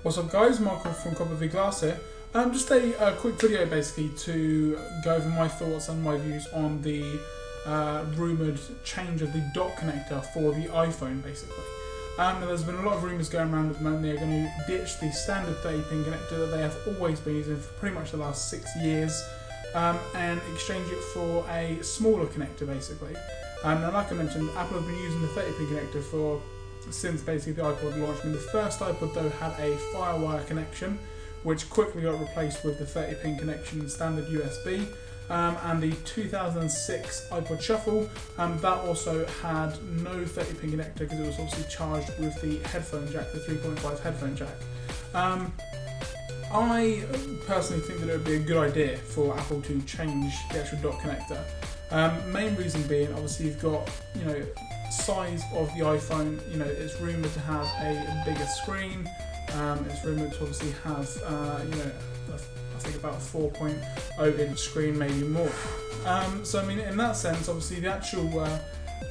What's up guys, Michael from Copper V Glass here. Just a quick video basically to go over my thoughts and my views on the rumoured change of the dock connector for the iPhone basically. There's been a lot of rumours going around at the moment. They're going to ditch the standard 30-pin connector that they have always been using for pretty much the last 6 years and exchange it for a smaller connector basically. Now like I mentioned, Apple have been using the 30-pin connector since basically the iPod launched. The first iPod though had a FireWire connection, which quickly got replaced with the 30-pin connection standard USB. And the 2006 iPod Shuffle, that also had no 30-pin connector because it was obviously charged with the headphone jack, the 3.5 headphone jack. I personally think that it would be a good idea for Apple to change the actual dock connector. Main reason being, obviously you've got, size of the iPhone, it's rumoured to have a bigger screen, it's rumoured to obviously have, I think about a 4.0 inch screen, maybe more. So I mean, in that sense, obviously the actual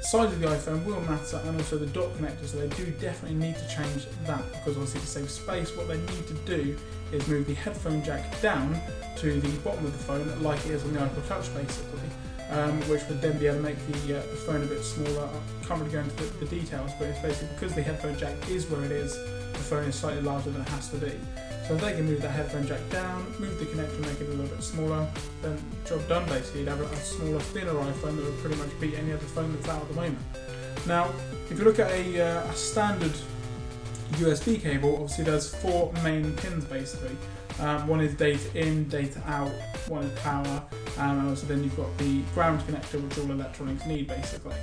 size of the iPhone will matter, and also the dock connector, so they do definitely need to change that, because obviously to save space, what they need to do is move the headphone jack down to the bottom of the phone, like it is on the iPod Touch basically. Which would then be able to make the phone a bit smaller. I can't really go into the details, but it's basically because the headphone jack is where it is, the phone is slightly larger than it has to be. So if they can move that headphone jack down, move the connector, make it a little bit smaller, then job done basically. You'd have a smaller, thinner iPhone that would pretty much beat any other phone that's out at the moment. Now, if you look at a standard USB cable, obviously there's 4 main pins basically. One is data in, data out, one is power, and also then you've got the ground connector, which all electronics need basically.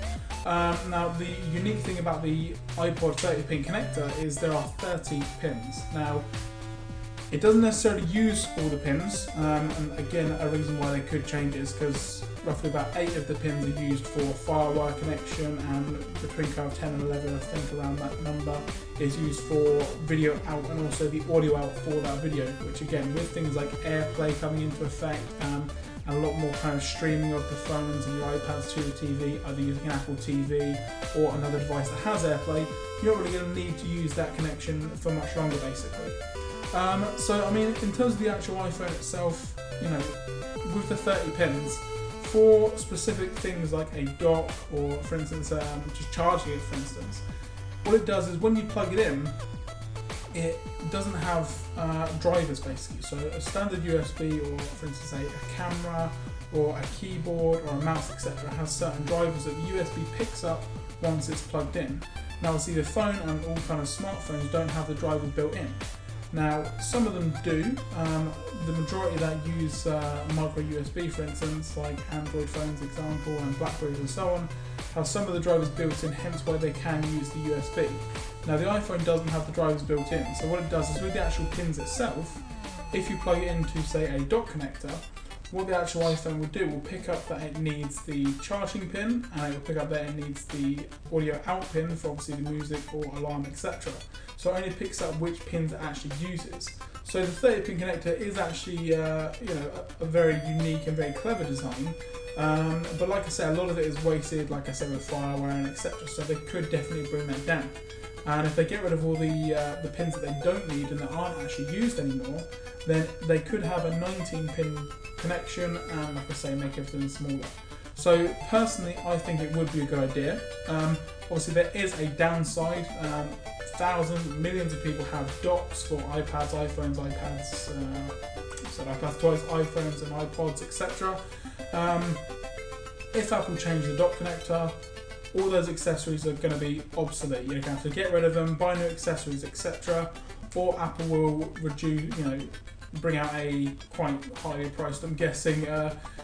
Now the unique thing about the iPod 30-pin connector is there are 30 pins. Now it doesn't necessarily use all the pins, and again a reason why they could change is because roughly about 8 of the pins are used for FireWire connection, and between kind of 10 and 11, I think around that number, is used for video out and also the audio out for that video, which again, with things like AirPlay coming into effect and a lot more kind of streaming of the phones and your iPads to the TV, either using an Apple TV or another device that has AirPlay, you're not really going to need to use that connection for much longer basically. So I mean, in terms of the actual iPhone itself, with the 30 pins, for specific things like a dock or for instance just charging it for instance, what it does is when you plug it in, it doesn't have drivers basically. So a standard USB or for instance a camera or a keyboard or a mouse etc. has certain drivers that the USB picks up once it's plugged in. Now obviously the phone and all kind of smartphones don't have the drivers built in. Now, some of them do. The majority that use micro USB, for instance, like Android phones, example, and Blackberries and so on, have some of the drivers built in, hence why they can use the USB. Now, the iPhone doesn't have the drivers built in, so what it does is with the actual pins itself, if you plug it into, say, a dock connector, what the actual iPhone will do will pick up that it needs the charging pin, and it will pick up that it needs the audio out pin for obviously the music or alarm, etc. So it only picks up which pins it actually uses. So the 30-pin connector is actually a very unique and very clever design. But like I said, a lot of it is wasted, like I said, with FireWire and etc. So they could definitely bring that down. And if they get rid of all the pins that they don't need and that aren't actually used anymore, then they could have a 19-pin connection and, like I say, make everything smaller. So personally, I think it would be a good idea. Obviously, there is a downside. Thousands, millions of people have docks for iPads, iPhones, iPads, iPads twice, iPhones and iPods, etc. If Apple change the dock connector, all those accessories are going to be obsolete. You're going to have to get rid of them, buy new accessories, etc. Or Apple will reduce, bring out a quite highly priced, I'm guessing,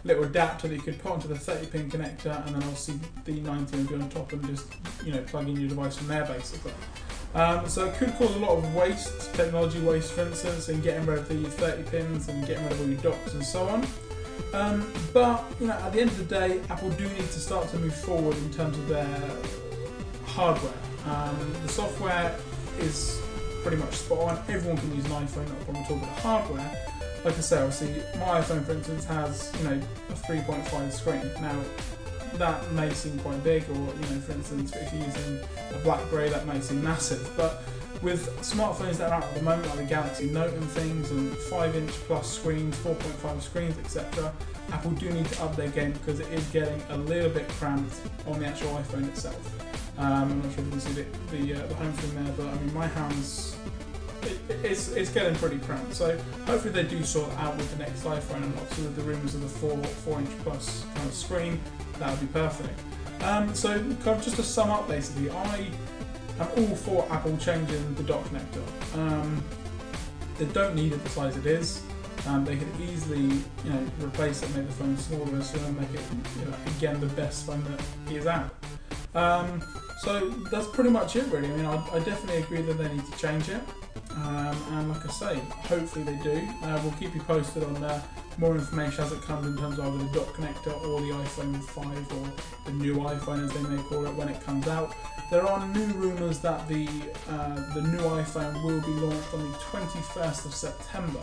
little adapter that you could put onto the 30-pin connector, and then obviously the 19 will be on top and just, plug in your device from there basically. So it could cause a lot of waste, technology waste for instance, in getting rid of the 30 pins and getting rid of all your docks and so on. But at the end of the day, Apple do need to start to move forward in terms of their hardware. The software is pretty much spot on. Everyone can use an iPhone, not a problem at all. But the hardware, like I say, obviously my iPhone for instance has a 3.5 screen. Now that may seem quite big, or for instance if you're using a BlackBerry that may seem massive, but with smartphones that are out at the moment, like the Galaxy Note and things, and 5-inch plus screens, 4.5 screens, etc., Apple do need to up their game because it is getting a little bit cramped on the actual iPhone itself. I'm not sure if you can see the home screen there, but I mean my hands, it's getting pretty cramped. So hopefully they do sort it out with the next iPhone, and obviously with the rumours of the 4-inch plus kind of screen, that would be perfect. So kind of just to sum up, basically, I am all for Apple changing the dock connector. They don't need it the size it is. They could easily, replace it, make the phone smaller, so make it, again, the best phone that is out. So that's pretty much it, really. I mean, I definitely agree that they need to change it. And like I say, hopefully they do. We'll keep you posted on more information as it comes in terms of either the dock connector or the iPhone 5 or the new iPhone, as they may call it, when it comes out. There are new rumours that the new iPhone will be launched on the 21st of September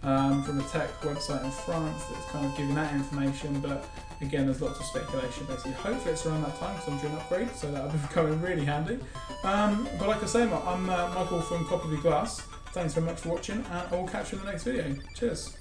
from a tech website in France that's kind of giving that information, but again, there's lots of speculation basically. Hopefully it's around that time because I'm due an upgrade, so that'll be coming really handy. But like I say, I'm Michael from Copy of Glass. Thanks very much for watching, and I will catch you in the next video. Cheers.